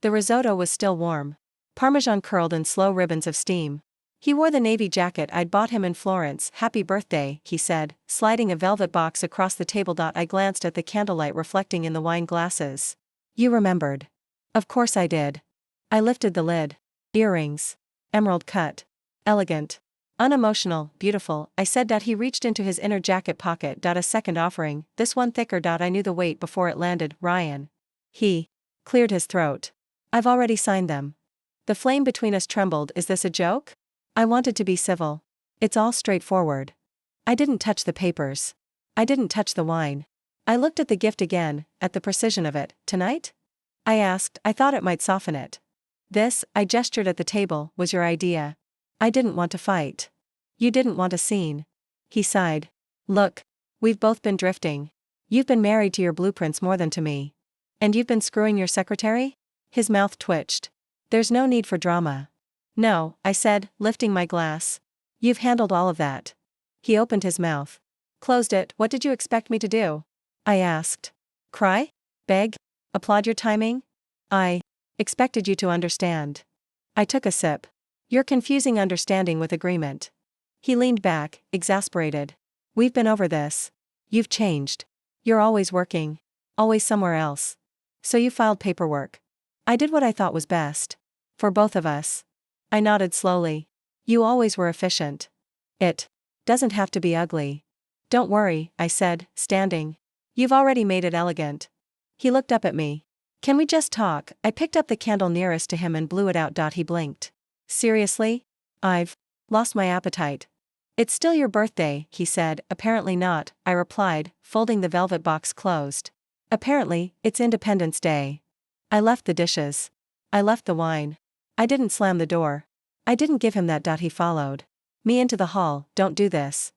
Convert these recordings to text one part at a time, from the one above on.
The risotto was still warm. Parmesan curled in slow ribbons of steam. He wore the navy jacket I'd bought him in Florence. "Happy birthday," he said, sliding a velvet box across the table. I glanced at the candlelight reflecting in the wine glasses. "You remembered." "Of course I did." I lifted the lid. "Earrings. Emerald cut. Elegant. Unemotional, beautiful," I said. He reached into his inner jacket pocket. "A second offering, this one thicker." I knew the weight before it landed. "Ryan." He cleared his throat. "I've already signed them." The flame between us trembled. "Is this a joke?" I wanted to be civil. "It's all straightforward. I didn't touch the papers. I didn't touch the wine." I looked at the gift again, at the precision of it. "Tonight?" I asked. "I thought it might soften it." "This," I gestured at the table, "was your idea. I didn't want to fight. You didn't want a scene." He sighed. "Look. We've both been drifting. You've been married to your blueprints more than to me. And you've been screwing your secretary?" His mouth twitched. "There's no need for drama." "No," I said, lifting my glass. "You've handled all of that." He opened his mouth. Closed it. "What did you expect me to do?" I asked. "Cry? Beg? Applaud your timing?" "I expected you to understand." I took a sip. "You're confusing understanding with agreement." He leaned back, exasperated. "We've been over this. You've changed. You're always working. Always somewhere else. So you filed paperwork." I did what I thought was best. For both of us. I nodded slowly. "You always were efficient. It doesn't have to be ugly." "Don't worry," I said, standing. "You've already made it elegant." He looked up at me. "Can we just talk?" I picked up the candle nearest to him and blew it out. He blinked. "Seriously? I've lost my appetite." "It's still your birthday," he said. "Apparently not," I replied, folding the velvet box closed. "Apparently, it's Independence Day." I left the dishes. I left the wine. I didn't slam the door. I didn't give him that. He followed me into the hall. "Don't do this."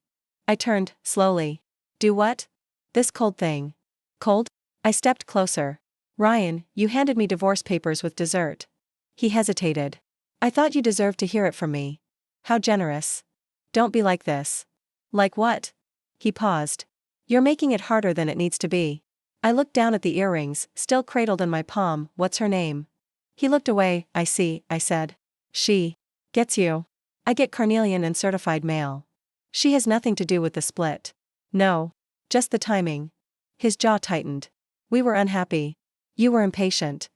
I turned, slowly. "Do what?" "This cold thing." "Cold?" I stepped closer. "Ryan, you handed me divorce papers with dessert." He hesitated. "I thought you deserved to hear it from me." "How generous." "Don't be like this." "Like what?" He paused. "You're making it harder than it needs to be." I looked down at the earrings, still cradled in my palm. "What's her name?" He looked away. "I see," I said. "She gets you. I get carnelian and certified mail. She has nothing to do with the split." "No. Just the timing." His jaw tightened. "We were unhappy. You were impatient.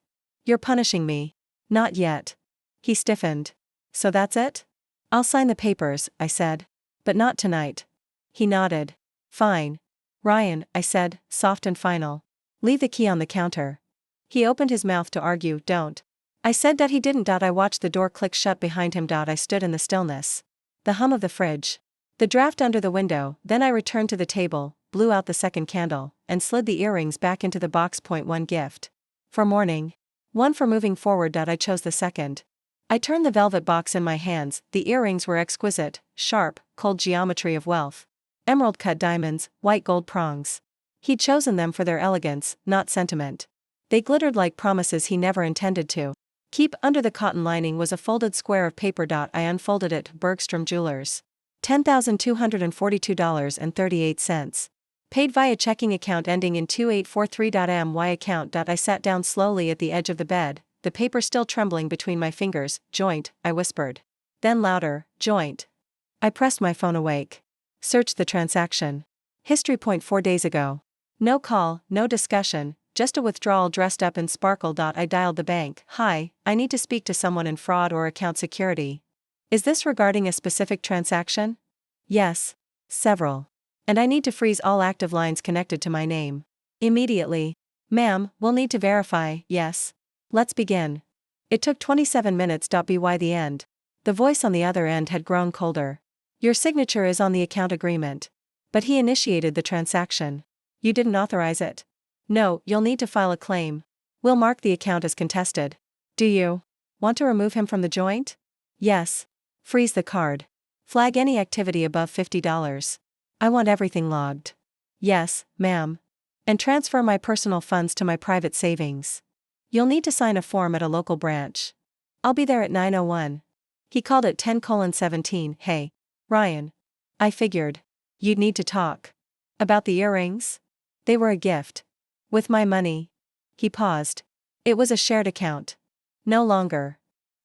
You're punishing me." "Not yet." He stiffened. "So that's it?" "I'll sign the papers," I said. "But not tonight." He nodded. "Fine." "Ryan," I said, soft and final. "Leave the key on the counter." He opened his mouth to argue. "Don't." I said. He didn't. I watched the door click shut behind him. I stood in the stillness. The hum of the fridge. The draft under the window. Then I returned to the table, blew out the second candle, and slid the earrings back into the box. One gift for morning. One for moving forward. I chose the second. I turned the velvet box in my hands. The earrings were exquisite, sharp, cold geometry of wealth. Emerald-cut diamonds, white gold prongs. He'd chosen them for their elegance, not sentiment. They glittered like promises he never intended to keep. Under the cotton lining was a folded square of paper. I unfolded it. Bergstrom Jewelers. $10,242.38. Paid via checking account ending in 2843. My account. I sat down slowly at the edge of the bed, the paper still trembling between my fingers. "Joint," I whispered. Then louder, "Joint." I pressed my phone awake. Searched the transaction. History. 4 days ago. No call, no discussion, just a withdrawal dressed up in sparkle. I dialed the bank. "Hi, I need to speak to someone in fraud or account security." "Is this regarding a specific transaction?" "Yes. Several. And I need to freeze all active lines connected to my name. Immediately." "Ma'am, we'll need to verify." "Yes. Let's begin." It took 27 minutes. By the end. The voice on the other end had grown colder. "Your signature is on the account agreement." "But he initiated the transaction." "You didn't authorize it." "No, you'll need to file a claim. We'll mark the account as contested." "Do you want to remove him from the joint?" "Yes." "Freeze the card. Flag any activity above $50. I want everything logged." "Yes, ma'am." "And transfer my personal funds to my private savings." "You'll need to sign a form at a local branch." "I'll be there at 9:01. He called at 10:17. "Hey, Ryan. I figured you'd need to talk." "About the earrings?" "They were a gift. With my money." He paused. "It was a shared account." No longer.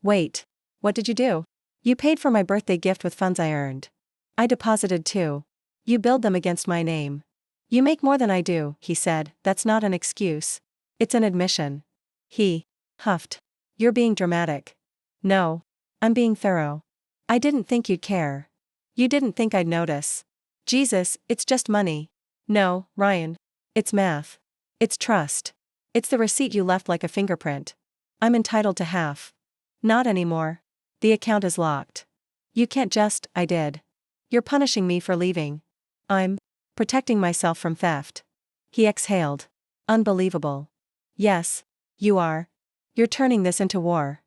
Wait. What did you do? You paid for my birthday gift with funds I earned. I deposited too. You billed them against my name. You make more than I do, he said. That's not an excuse. It's an admission. He huffed. You're being dramatic. No. I'm being thorough. I didn't think you'd care. You didn't think I'd notice. Jesus, it's just money. No, Ryan. It's math. It's trust. It's the receipt you left like a fingerprint. I'm entitled to half. Not anymore. The account is locked. You can't just, I did. You're punishing me for leaving. I'm protecting myself from theft. He exhaled. Unbelievable. Yes, you are. You're turning this into war.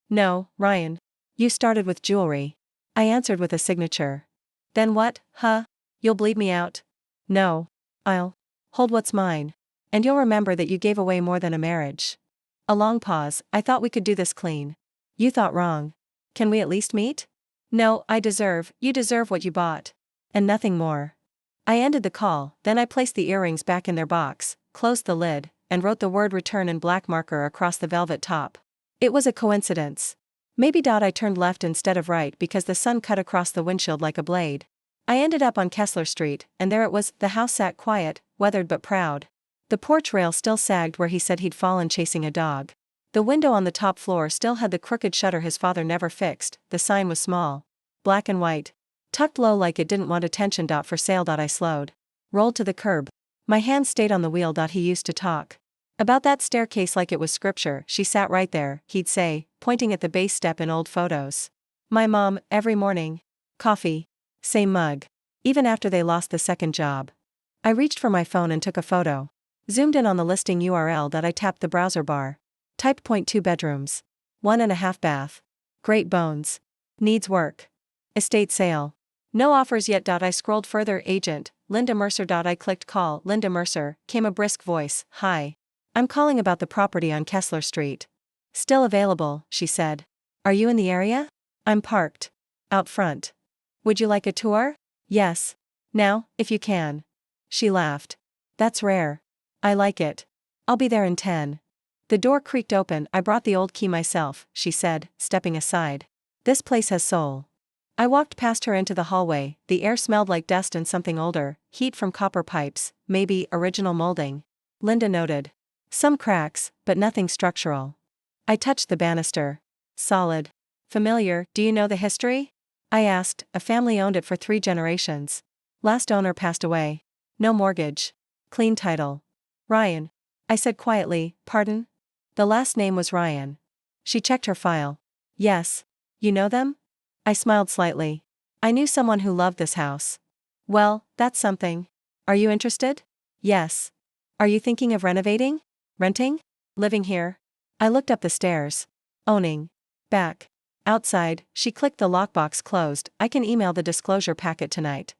No, Ryan. You started with jewelry. I answered with a signature. Then what, huh? You'll bleed me out? No. I'll hold what's mine. And you'll remember that you gave away more than a marriage. A long pause. I thought we could do this clean. You thought wrong. Can we at least meet? No, you deserve what you bought. And nothing more. I ended the call, then I placed the earrings back in their box, closed the lid, and wrote the word return in black marker across the velvet top. It was a coincidence. Maybe I turned left instead of right because the sun cut across the windshield like a blade. I ended up on Kessler Street, and there it was. The house sat quiet, weathered but proud. The porch rail still sagged where he said he'd fallen chasing a dog. The window on the top floor still had the crooked shutter his father never fixed. The sign was small. Black and white. Tucked low like it didn't want attention. For sale. I slowed. Rolled to the curb. My hand stayed on the wheel. He used to talk about that staircase like it was scripture. She sat right there, he'd say, pointing at the base step in old photos. My mom, every morning. Coffee. Same mug. Even after they lost the second job. I reached for my phone and took a photo. Zoomed in on the listing URL. I tapped the browser bar. Typed 2 bedrooms. 1.5 bath. Great bones. Needs work. Estate sale. No offers yet. I scrolled further. Agent, Linda Mercer. I clicked call. Linda Mercer, came a brisk voice. Hi. I'm calling about the property on Kessler Street. Still available, she said. Are you in the area? I'm parked. Out front. Would you like a tour? Yes. Now, if you can. She laughed. That's rare. I like it. I'll be there in 10. The door creaked open. I brought the old key myself, she said, stepping aside. This place has soul. I walked past her into the hallway. The air smelled like dust and something older, heat from copper pipes, maybe original molding. Linda noted. Some cracks, but nothing structural. I touched the banister. Solid. Familiar. Do you know the history? I asked. A family owned it for 3 generations. Last owner passed away. No mortgage. Clean title. Ryan. I said quietly. Pardon? The last name was Ryan. She checked her file. Yes. You know them? I smiled slightly. I knew someone who loved this house. Well, that's something. Are you interested? Yes. Are you thinking of renovating? Renting? Living here? I looked up the stairs. Owning. Back. Outside. She clicked the lockbox closed. I can email the disclosure packet tonight.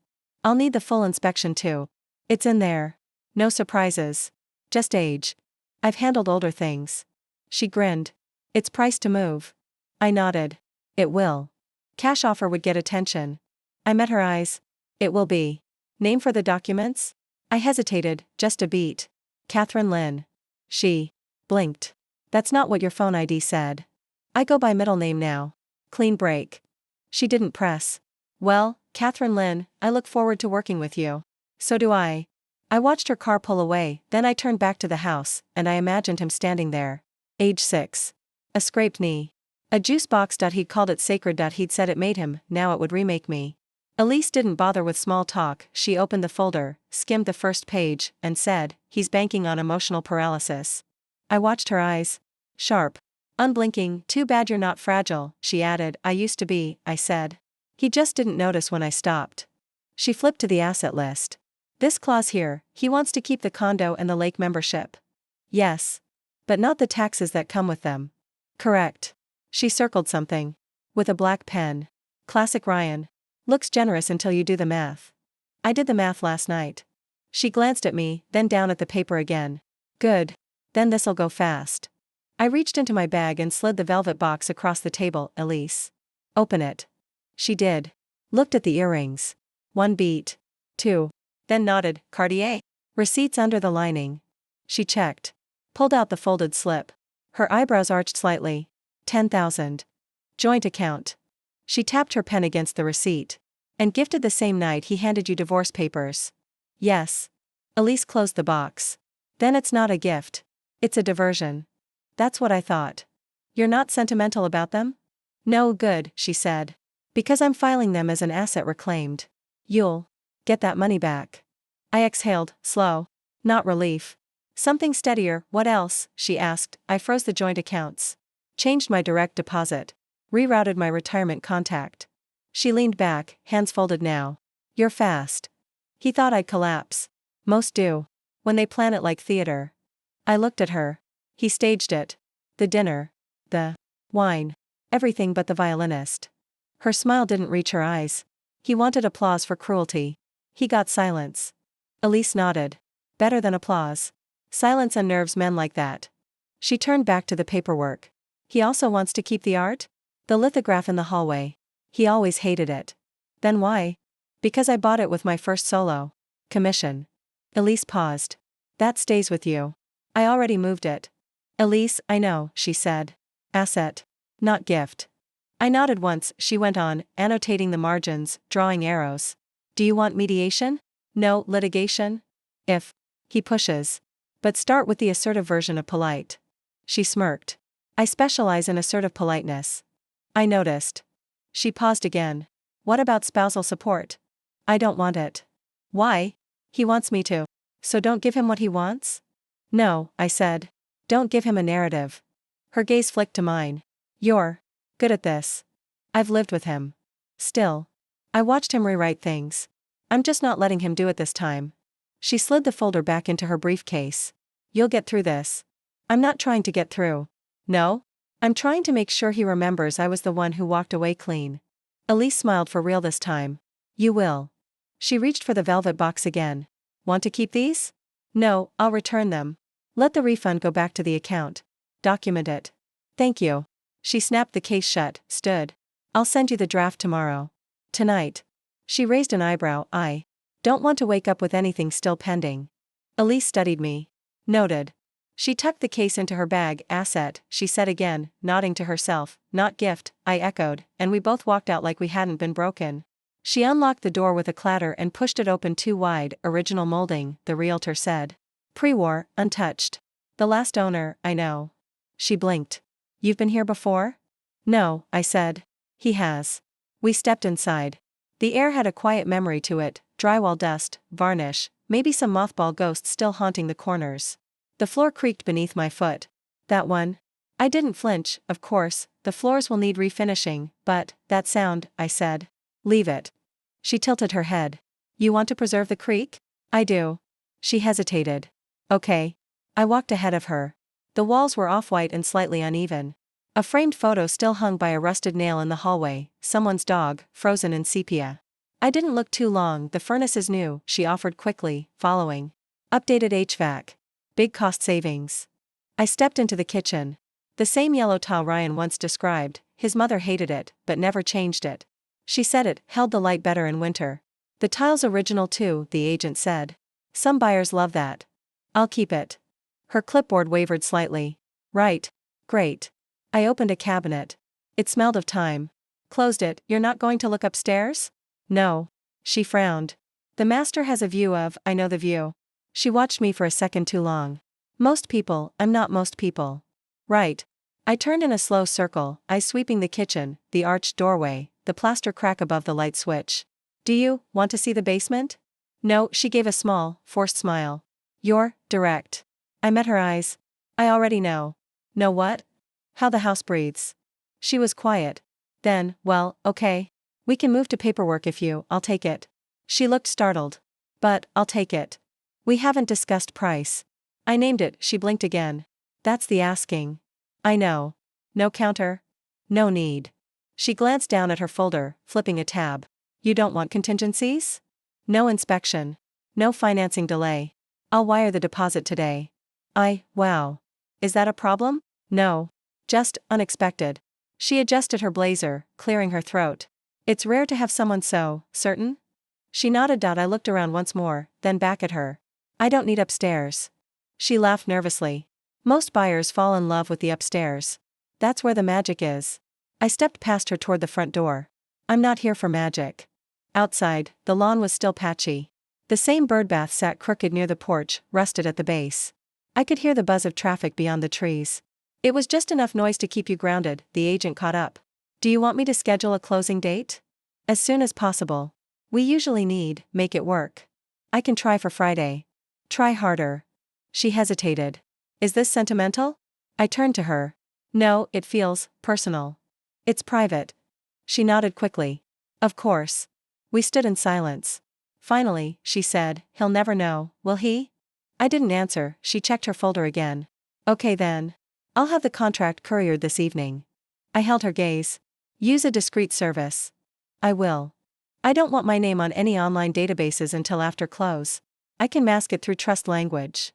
I'll need the full inspection too. It's in there. No surprises. Just age. I've handled older things. She grinned. It's priced to move. I nodded. It will. Cash offer would get attention. I met her eyes. It will be. Name for the documents? I hesitated, just a beat. Catherine Lynn. She blinked. That's not what your phone ID said. I go by middle name now. Clean break. She didn't press. Well, Catherine Lynn, I look forward to working with you. So do I. I watched her car pull away, then I turned back to the house, and I imagined him standing there. Age 6. A scraped knee. A juice box. He'd called it sacred. He'd said it made him, now it would remake me. Elise didn't bother with small talk. She opened the folder, skimmed the first page, and said, he's banking on emotional paralysis. I watched her eyes. Sharp. Unblinking. Too bad you're not fragile, she added. I used to be, I said. He just didn't notice when I stopped. She flipped to the asset list. This clause here, he wants to keep the condo and the lake membership. Yes. But not the taxes that come with them. Correct. She circled something. With a black pen. Classic Ryan. Looks generous until you do the math. I did the math last night. She glanced at me, then down at the paper again. Good. Then this'll go fast. I reached into my bag and slid the velvet box across the table. Elise. Open it. She did. Looked at the earrings. 1 beat. 2. Then nodded. Cartier. Receipts under the lining. She checked. Pulled out the folded slip. Her eyebrows arched slightly. 10,000. Joint account. She tapped her pen against the receipt. And gifted the same night he handed you divorce papers. Yes. Elise closed the box. Then it's not a gift. It's a diversion. That's what I thought. You're not sentimental about them? No, good, she said. Because I'm filing them as an asset reclaimed. You'll get that money back. I exhaled, slow. Not relief. Something steadier. What else? She asked. I froze the joint accounts. Changed my direct deposit. Rerouted my retirement contact. She leaned back, hands folded now. You're fast. He thought I'd collapse. Most do. When they plan it like theater. I looked at her. He staged it. The dinner. The wine. Everything but the violinist. Her smile didn't reach her eyes. He wanted applause for cruelty. He got silence. Elise nodded. Better than applause. Silence unnerves men like that. She turned back to the paperwork. He also wants to keep the art? The lithograph in the hallway. He always hated it. Then why? Because I bought it with my first solo commission. Elise paused. That stays with you. I already moved it. Elise, I know, she said. Asset. Not gift. I nodded once. She went on, annotating the margins, drawing arrows. Do you want mediation? No, litigation? If he pushes. But start with the assertive version of polite. She smirked. I specialize in assertive politeness. I noticed. She paused again. What about spousal support? I don't want it. Why? He wants me to. So don't give him what he wants? No, I said. Don't give him a narrative. Her gaze flicked to mine. You're good at this. I've lived with him. Still. I watched him rewrite things. I'm just not letting him do it this time. She slid the folder back into her briefcase. You'll get through this. I'm not trying to get through. No? I'm trying to make sure he remembers I was the one who walked away clean. Elise smiled for real this time. You will. She reached for the velvet box again. Want to keep these? No, I'll return them. Let the refund go back to the account. Document it. Thank you. She snapped the case shut, stood. I'll send you the draft tomorrow. Tonight. She raised an eyebrow. I don't want to wake up with anything still pending. Elise studied me. Noted. She tucked the case into her bag. Asset, she said again, nodding to herself. Not gift, I echoed, and we both walked out like we hadn't been broken. She unlocked the door with a clatter and pushed it open too wide. Original molding, the realtor said. Pre-war, untouched. The last owner, I know. She blinked. You've been here before? No, I said. He has. We stepped inside. The air had a quiet memory to it, drywall dust, varnish, maybe some mothball ghosts still haunting the corners. The floor creaked beneath my foot. That one? I didn't flinch, of course, the floors will need refinishing, but, that sound, I said. Leave it. She tilted her head. You want to preserve the creak? I do. She hesitated. Okay. I walked ahead of her. The walls were off-white and slightly uneven. A framed photo still hung by a rusted nail in the hallway, someone's dog, frozen in sepia. I didn't look too long. The furnace is new, she offered quickly, following. Updated HVAC. Big cost savings. I stepped into the kitchen. The same yellow tile Ryan once described. His mother hated it, but never changed it. She said it held the light better in winter. The tile's original too, the agent said. Some buyers love that. I'll keep it. Her clipboard wavered slightly. Right. Great. I opened a cabinet. It smelled of time. Closed it. You're not going to look upstairs? No. She frowned. The master has a view of, I know the view. She watched me for a second too long. Most people, I'm not most people. Right. I turned in a slow circle, eyes sweeping the kitchen, the arched doorway, the plaster crack above the light switch. Do you want to see the basement? No, she gave a small, forced smile. You're direct. I met her eyes. I already know. Know what? How the house breathes. She was quiet. Then, well, okay. We can move to paperwork if I'll take it. She looked startled. But, I'll take it. We haven't discussed price. I named it. She blinked again. That's the asking. I know. No counter? No need. She glanced down at her folder, flipping a tab. You don't want contingencies? No inspection. No financing delay. I'll wire the deposit today. Wow. Is that a problem? No. Just, unexpected. She adjusted her blazer, clearing her throat. It's rare to have someone so certain? She nodded. I looked around once more, then back at her. I don't need upstairs. She laughed nervously. Most buyers fall in love with the upstairs. That's where the magic is. I stepped past her toward the front door. I'm not here for magic. Outside, the lawn was still patchy. The same birdbath sat crooked near the porch, rusted at the base. I could hear the buzz of traffic beyond the trees. It was just enough noise to keep you grounded, the agent caught up. Do you want me to schedule a closing date? As soon as possible. We usually make it work. I can try for Friday. Try harder. She hesitated. Is this sentimental? I turned to her. No, it feels personal. It's private. She nodded quickly. Of course. We stood in silence. Finally, she said, he'll never know, will he? I didn't answer. She checked her folder again. Okay then. I'll have the contract couriered this evening. I held her gaze. Use a discreet service. I will. I don't want my name on any online databases until after close. I can mask it through trust language.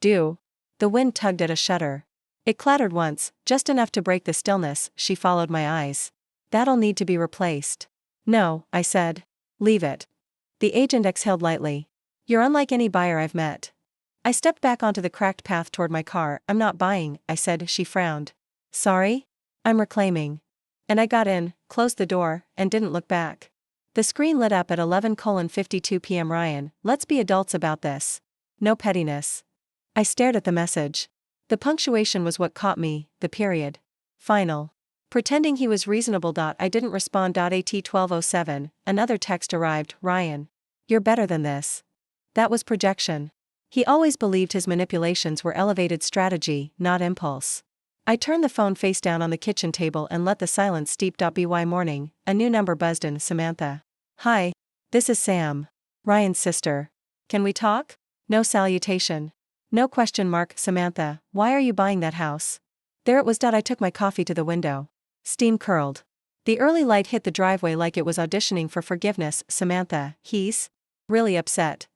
Do. The wind tugged at a shutter. It clattered once, just enough to break the stillness. She followed my eyes. That'll need to be replaced. No, I said. Leave it. The agent exhaled lightly. You're unlike any buyer I've met. I stepped back onto the cracked path toward my car. I'm not buying, I said. She frowned. Sorry? I'm reclaiming. And I got in, closed the door, and didn't look back. The screen lit up at 11:52 p.m. Ryan, let's be adults about this. No pettiness. I stared at the message. The punctuation was what caught me, the period. Final. Pretending he was reasonable. I didn't respond. At 12:07, another text arrived. Ryan. You're better than this. That was projection. He always believed his manipulations were elevated strategy, not impulse. I turned the phone face down on the kitchen table and let the silence steep. By morning, a new number buzzed in. Samantha. Hi. This is Sam. Ryan's sister. Can we talk? No salutation. No question mark. Samantha, why are you buying that house? There it was. I took my coffee to the window. Steam curled. The early light hit the driveway like it was auditioning for forgiveness. Samantha, he's really upset.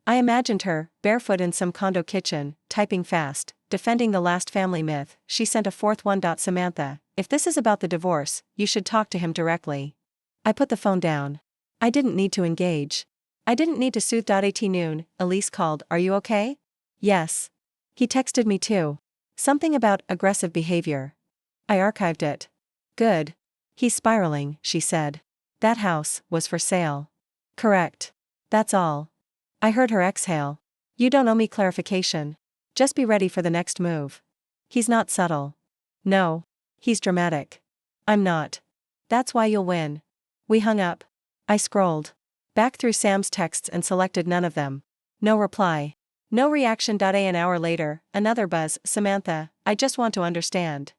I imagined her, barefoot in some condo kitchen, typing fast, defending the last family myth. She sent a fourth one. Samantha, if this is about the divorce, you should talk to him directly. I put the phone down. I didn't need to engage. I didn't need to soothe. At noon, Elise called. Are you okay? Yes. He texted me too. Something about aggressive behavior. I archived it. Good. He's spiraling, she said. That house was for sale. Correct. That's all. I heard her exhale. You don't owe me clarification. Just be ready for the next move. He's not subtle. No. He's dramatic. I'm not. That's why you'll win. We hung up. I scrolled back through Sam's texts and selected none of them. No reply. No reaction. An hour later, another buzz. Samantha, I just want to understand.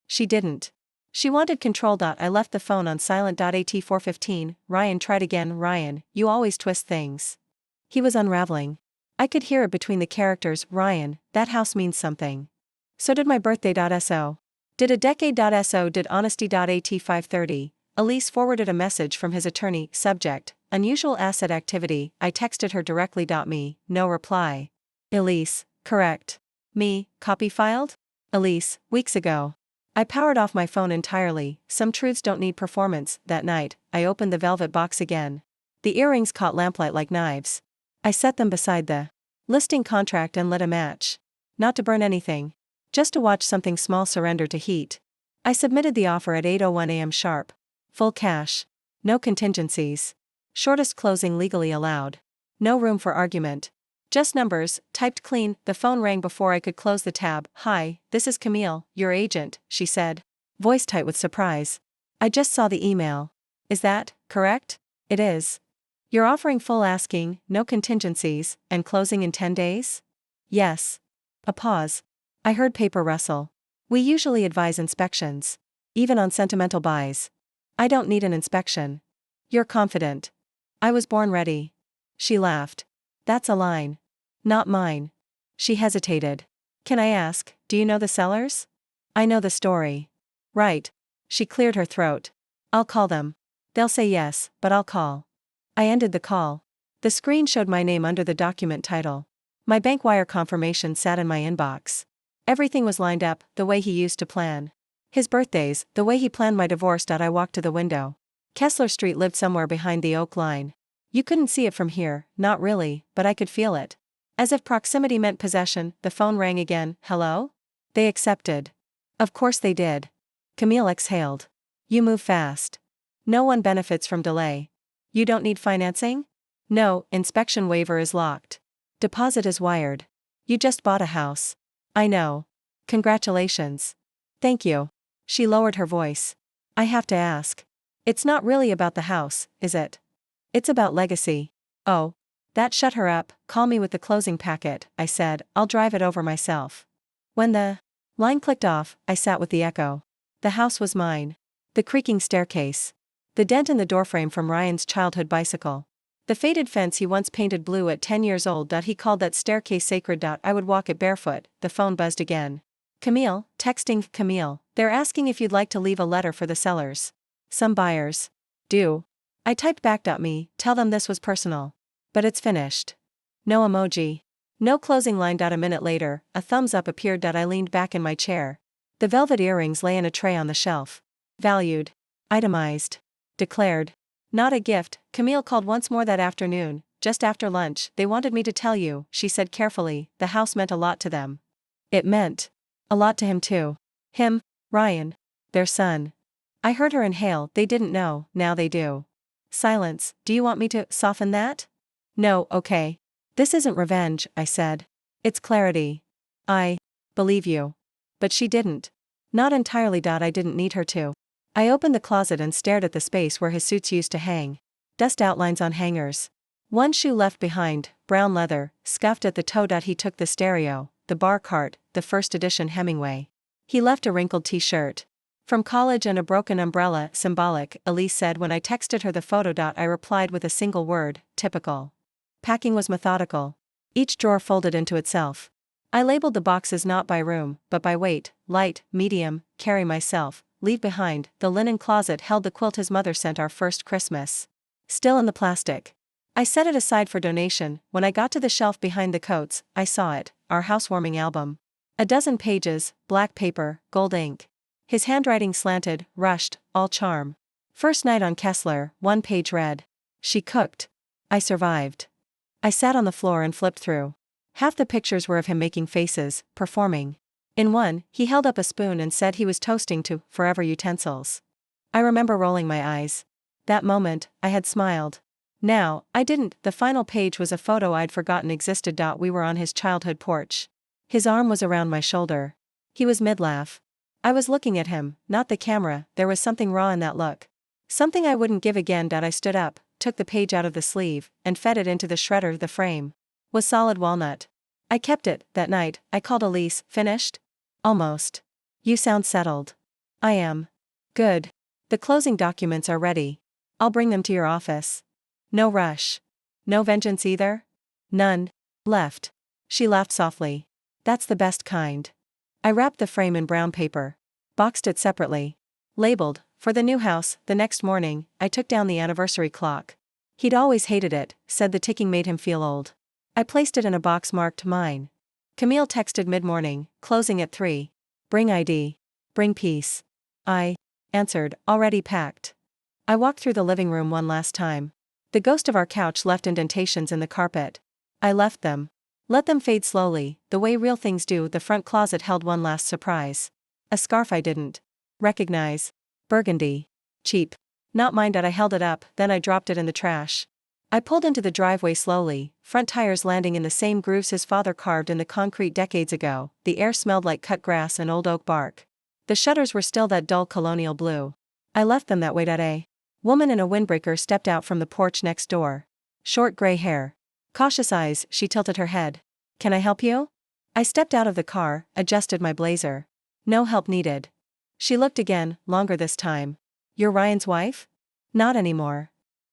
She didn't. She wanted control. I left the phone on silent. At 4:15, Ryan tried again. Ryan, you always twist things. He was unraveling. I could hear it between the characters. Ryan, that house means something. So did my birthday. So did a decade. So did honesty. At 5:30, Elise forwarded a message from his attorney. Subject, unusual asset activity. I texted her directly. Me, no reply. Elise, correct. Me, copy filed? Elise, weeks ago. I powered off my phone entirely. Some truths don't need performance. That night, I opened the velvet box again. The earrings caught lamplight like knives. I set them beside the listing contract and lit a match. Not to burn anything. Just to watch something small surrender to heat. I submitted the offer at 8:01 a.m. sharp. Full cash. No contingencies. Shortest closing legally allowed. No room for argument. Just numbers, typed clean. The phone rang before I could close the tab. Hi, this is Camille, your agent, she said. Voice tight with surprise. I just saw the email. Is that correct? It is. You're offering full asking, no contingencies, and closing in 10 days? Yes. A pause. I heard paper rustle. We usually advise inspections. Even on sentimental buys. I don't need an inspection. You're confident. I was born ready. She laughed. That's a line. Not mine. She hesitated. Can I ask, do you know the sellers? I know the story. Right. She cleared her throat. I'll call them. They'll say yes, but I'll call. I ended the call. The screen showed my name under the document title. My bank wire confirmation sat in my inbox. Everything was lined up, the way he used to plan. His birthdays, the way he planned my divorce. I walked to the window. Kessler Street lived somewhere behind the oak line. You couldn't see it from here, not really, but I could feel it. As if proximity meant possession, the phone rang again. Hello? They accepted. Of course they did. Camille exhaled. You move fast. No one benefits from delay. You don't need financing? No, inspection waiver is locked. Deposit is wired. You just bought a house. I know. Congratulations. Thank you. She lowered her voice. I have to ask. It's not really about the house, is it? It's about legacy. Oh. That shut her up. Call me with the closing packet, I said. I'll drive it over myself. When the line clicked off, I sat with the echo. The house was mine. The creaking staircase. The dent in the doorframe from Ryan's childhood bicycle. The faded fence he once painted blue at 10 years old. He called that staircase sacred. I would walk it barefoot. The phone buzzed again. Camille, texting Camille. They're asking if you'd like to leave a letter for the sellers. Some buyers do. I typed back. Me, tell them this was personal. But it's finished. No emoji. No closing line. A minute later, a thumbs up appeared. I leaned back in my chair. The velvet earrings lay in a tray on the shelf. Valued. Itemized. Declared. Not a gift. Camille called once more that afternoon, just after lunch. They wanted me to tell you, she said carefully, the house meant a lot to them. It meant a lot to him too. Him, Ryan, their son. I heard her inhale. They didn't know, now they do. Silence. Do you want me to soften that? No, okay. This isn't revenge, I said. It's clarity. I believe you. But she didn't. Not entirely. I didn't need her to. I opened the closet and stared at the space where his suits used to hang. Dust outlines on hangers. One shoe left behind, brown leather, scuffed at the toe. He took the stereo, the bar cart, the first edition Hemingway. He left a wrinkled t-shirt. From college and a broken umbrella, symbolic, Elise said when I texted her the photo. I replied with a single word, typical. Packing was methodical. Each drawer folded into itself. I labeled the boxes not by room, but by weight, light, medium, carry myself, leave behind. The linen closet held the quilt his mother sent our first Christmas. Still in the plastic. I set it aside for donation. When I got to the shelf behind the coats, I saw it, our housewarming album. A dozen pages, black paper, gold ink. His handwriting slanted, rushed, all charm. First night on Kessler, one page read. She cooked. I survived. I sat on the floor and flipped through. Half the pictures were of him making faces, performing. In one, he held up a spoon and said he was toasting to forever utensils. I remember rolling my eyes. That moment, I had smiled. Now, I didn't. The final page was a photo I'd forgotten existed. We were on his childhood porch. His arm was around my shoulder. He was mid-laugh. I was looking at him, not the camera. There was something raw in that look. Something I wouldn't give again. I stood up, took the page out of the sleeve, and fed it into the shredder. The frame was solid walnut. I kept it. That night, I called Elise. Finished? Almost. You sound settled. I am. Good. The closing documents are ready. I'll bring them to your office. No rush. No vengeance either? None. Left. She laughed softly. That's the best kind. I wrapped the frame in brown paper. Boxed it separately. Labeled, for the new house. The next morning, I took down the anniversary clock. He'd always hated it, said the ticking made him feel old. I placed it in a box marked mine. Camille texted mid-morning, closing at 3. Bring ID. Bring peace. I answered, already packed. I walked through the living room one last time. The ghost of our couch left indentations in the carpet. I left them. Let them fade slowly, the way real things do. The front closet held one last surprise. A scarf I didn't recognize. Burgundy. Cheap. Not mine. I held it up, then I dropped it in the trash. I pulled into the driveway slowly, front tires landing in the same grooves his father carved in the concrete decades ago. The air smelled like cut grass and old oak bark. The shutters were still that dull colonial blue. I left them that way. A woman in a windbreaker stepped out from the porch next door. Short gray hair. Cautious eyes. She tilted her head. Can I help you? I stepped out of the car, adjusted my blazer. No help needed. She looked again, longer this time. You're Ryan's wife? Not anymore.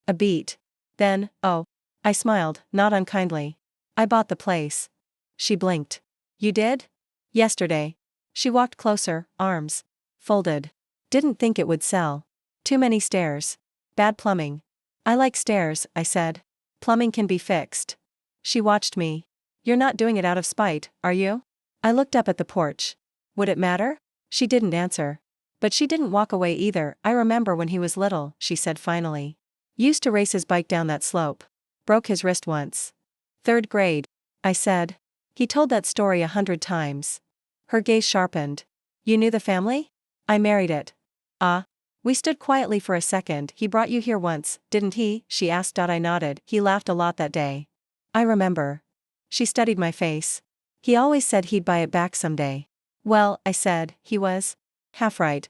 A beat. Then, oh. I smiled, not unkindly. I bought the place. She blinked. You did? Yesterday. She walked closer, arms folded. Didn't think it would sell. Too many stairs. Bad plumbing. I like stairs, I said. Plumbing can be fixed. She watched me. You're not doing it out of spite, are you? I looked up at the porch. Would it matter? She didn't answer. But she didn't walk away either. I remember when he was little, she said finally. Used to race his bike down that slope. Broke his wrist once. 3rd grade. I said. He told that story 100 times. Her gaze sharpened. You knew the family? I married it. Ah. We stood quietly for a second. He brought you here once, didn't he? She asked. I nodded. He laughed a lot that day. I remember. She studied my face. He always said he'd buy it back someday. Well, I said, he was half right.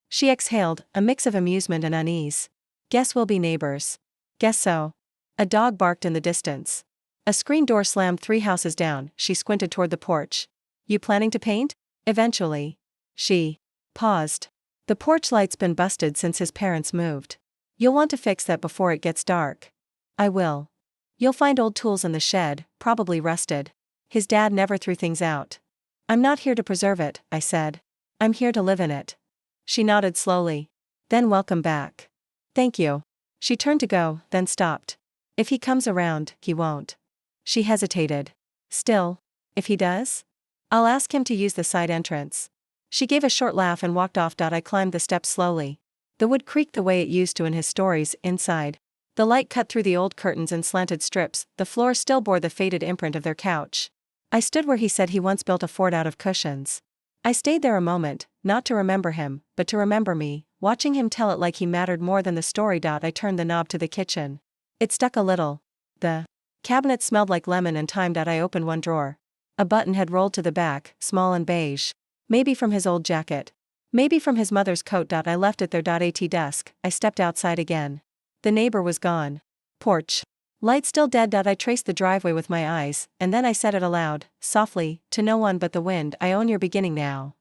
She exhaled, a mix of amusement and unease. Guess we'll be neighbors. Guess so. A dog barked in the distance. A screen door slammed 3 houses down. She squinted toward the porch. You planning to paint? Eventually. She paused. The porch light's been busted since his parents moved. You'll want to fix that before it gets dark. I will. You'll find old tools in the shed, probably rusted. His dad never threw things out. I'm not here to preserve it, I said. I'm here to live in it. She nodded slowly. Then welcome back. Thank you. She turned to go, then stopped. If he comes around, he won't. She hesitated. Still, if he does? I'll ask him to use the side entrance. She gave a short laugh and walked off. I climbed the steps slowly. The wood creaked the way it used to in his stories inside. The light cut through the old curtains and slanted strips. The floor still bore the faded imprint of their couch. I stood where he said he once built a fort out of cushions. I stayed there a moment, not to remember him, but to remember me, watching him tell it like he mattered more than the story. I turned the knob to the kitchen. It stuck a little. The cabinet smelled like lemon and thyme. I opened one drawer. A button had rolled to the back, small and beige. Maybe from his old jacket. Maybe from his mother's coat. I left it there. At dusk, I stepped outside again. The neighbor was gone. Porch. Light still dead. I traced the driveway with my eyes, and then I said it aloud, softly, to no one but the wind. I own your beginning now.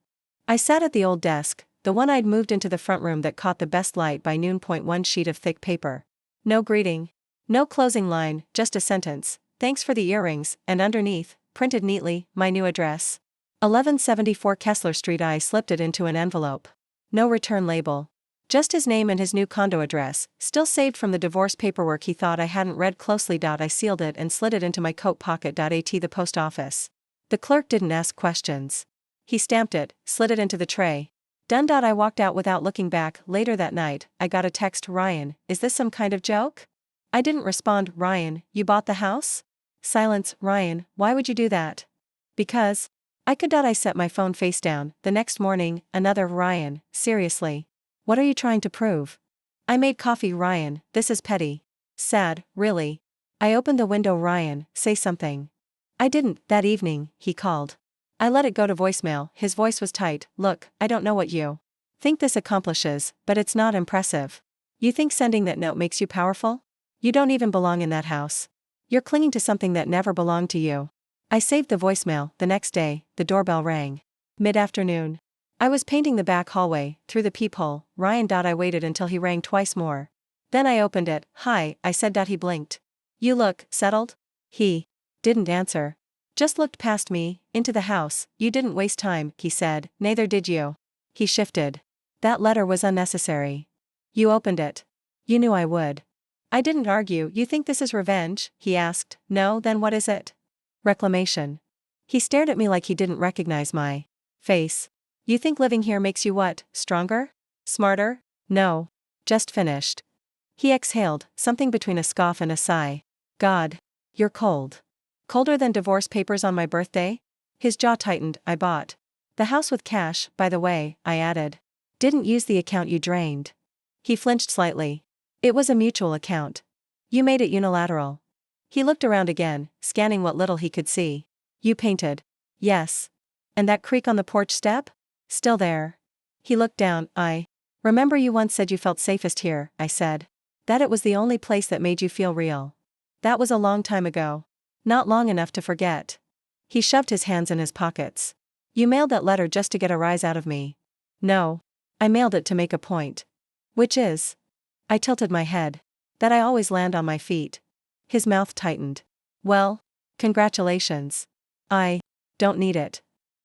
I sat at the old desk, the one I'd moved into the front room that caught the best light by noon. One sheet of thick paper. No greeting. No closing line, just a sentence. Thanks for the earrings, and underneath, printed neatly, my new address. 1174 Kessler Street. I slipped it into an envelope. No return label. Just his name and his new condo address, still saved from the divorce paperwork he thought I hadn't read closely. I sealed it and slid it into my coat pocket. At the post office. The clerk didn't ask questions. He stamped it, slid it into the tray. Done. I walked out without looking back. Later that night, I got a text. Ryan, is this some kind of joke? I didn't respond. Ryan, you bought the house? Silence. Ryan, why would you do that? Because I could. I set my phone face down. The next morning, another. Ryan, seriously. What are you trying to prove? I made coffee. Ryan, this is petty. Sad, really. I opened the window. Ryan, say something. I didn't. That evening, he called. I let it go to voicemail. His voice was tight. Look, I don't know what you think this accomplishes, but it's not impressive. You think sending that note makes you powerful? You don't even belong in that house. You're clinging to something that never belonged to you. I saved the voicemail. The next day, the doorbell rang. Mid-afternoon. I was painting the back hallway, through the peephole. Ryan. I waited until he rang twice more. Then I opened it. Hi, I said. He blinked. You look settled? He didn't answer. Just looked past me, into the house. You didn't waste time, he said. Neither did you. He shifted. That letter was unnecessary. You opened it. You knew I would. I didn't argue. You think this is revenge? He asked. No, then what is it? Reclamation. He stared at me like he didn't recognize my face. You think living here makes you what, stronger? Smarter? No. Just finished. He exhaled, something between a scoff and a sigh. God. You're cold. Colder than divorce papers on my birthday? His jaw tightened. I bought the house with cash, by the way, I added. Didn't use the account you drained. He flinched slightly. It was a mutual account. You made it unilateral. He looked around again, scanning what little he could see. You painted. Yes. And that creak on the porch step? Still there. He looked down. I remember you once said you felt safest here, I said. That it was the only place that made you feel real. That was a long time ago. Not long enough to forget. He shoved his hands in his pockets. You mailed that letter just to get a rise out of me. No. I mailed it to make a point. Which is? I tilted my head. That I always land on my feet. His mouth tightened. Well, congratulations. I don't need it.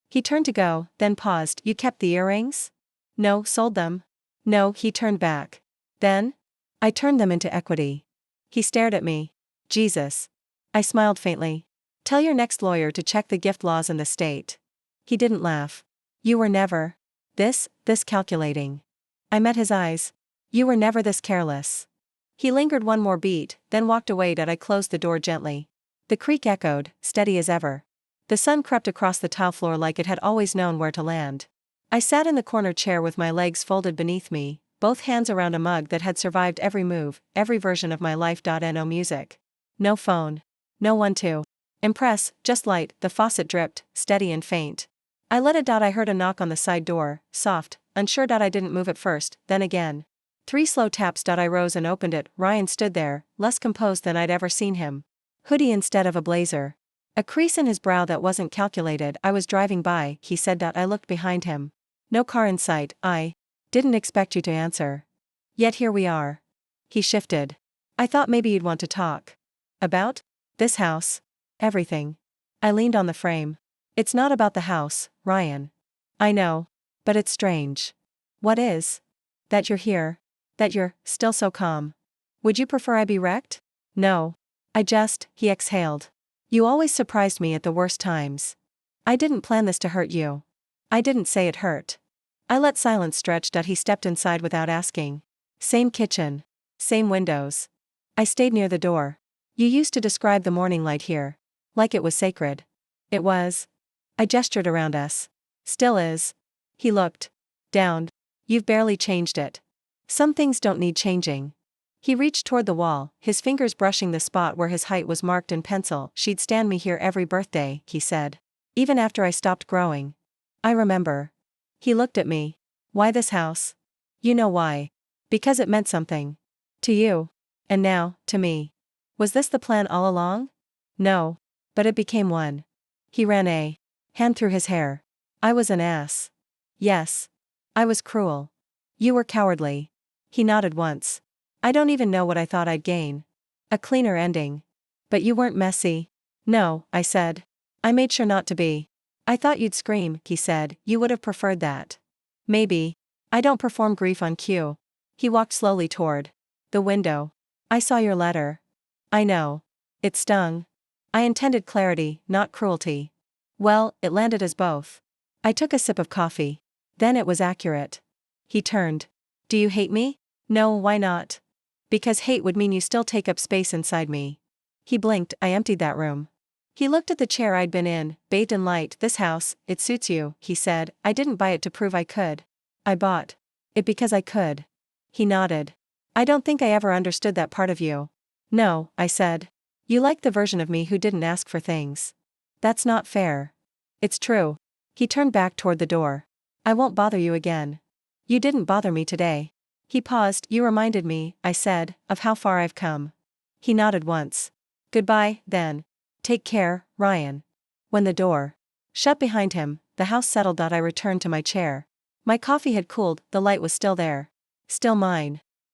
He turned to go, then paused. You kept the earrings? No, sold them. No, he turned back. Then? I turned them into equity. He stared at me. Jesus. I smiled faintly. Tell your next lawyer to check the gift laws in the state. He didn't laugh. You were never this calculating. I met his eyes. You were never this careless. He lingered one more beat, then walked away. I closed the door gently. The creak echoed, steady as ever. The sun crept across the tile floor like it had always known where to land. I sat in the corner chair with my legs folded beneath me, both hands around a mug that had survived every move, every version of my life. No music. No phone. No one to impress, just light. The faucet dripped, steady and faint. I let it. I heard a knock on the side door, soft, unsure. I didn't move at first, then again. 3 slow taps. I rose and opened it. Ryan stood there, less composed than I'd ever seen him. Hoodie instead of a blazer. A crease in his brow that wasn't calculated. I was driving by, he said. I looked behind him. No car in sight. I didn't expect you to answer. Yet here we are. He shifted. I thought maybe you'd want to talk. About? This house. Everything. I leaned on the frame. It's not about the house, Ryan. I know. But it's strange. What is? That you're here. That you're still so calm. Would you prefer I be wrecked? No. He exhaled. You always surprised me at the worst times. I didn't plan this to hurt you. I didn't say it hurt. I let silence stretch. He stepped inside without asking. Same kitchen. Same windows. I stayed near the door. You used to describe the morning light here. Like it was sacred. It was. I gestured around us. Still is. He looked down. You've barely changed it. Some things don't need changing. He reached toward the wall, his fingers brushing the spot where his height was marked in pencil. She'd stand me here every birthday, he said. Even after I stopped growing. I remember. He looked at me. Why this house? You know why. Because it meant something. To you. And now, to me. Was this the plan all along? No. But it became one. He ran a hand through his hair. I was an ass. Yes. I was cruel. You were cowardly. He nodded once. I don't even know what I thought I'd gain. A cleaner ending. But you weren't messy. No, I said. I made sure not to be. I thought you'd scream, he said. You would have preferred that. Maybe. I don't perform grief on cue. He walked slowly toward the window. I saw your letter. I know. It stung. I intended clarity, not cruelty. Well, it landed as both. I took a sip of coffee. Then it was accurate. He turned. Do you hate me? No, why not? Because hate would mean you still take up space inside me. He blinked. I emptied that room. He looked at the chair I'd been in, bathed in light. This house, it suits you, he said. I didn't buy it to prove I could. I bought it because I could. He nodded. I don't think I ever understood that part of you. No, I said. You like the version of me who didn't ask for things. That's not fair. It's true. He turned back toward the door. I won't bother you again. You didn't bother me today. He paused. You reminded me, I said, of how far I've come. He nodded once. Goodbye, then. Take care, Ryan. When the door shut behind him, the house settled. I returned to my chair. My coffee had cooled, the light was still there. Still mine.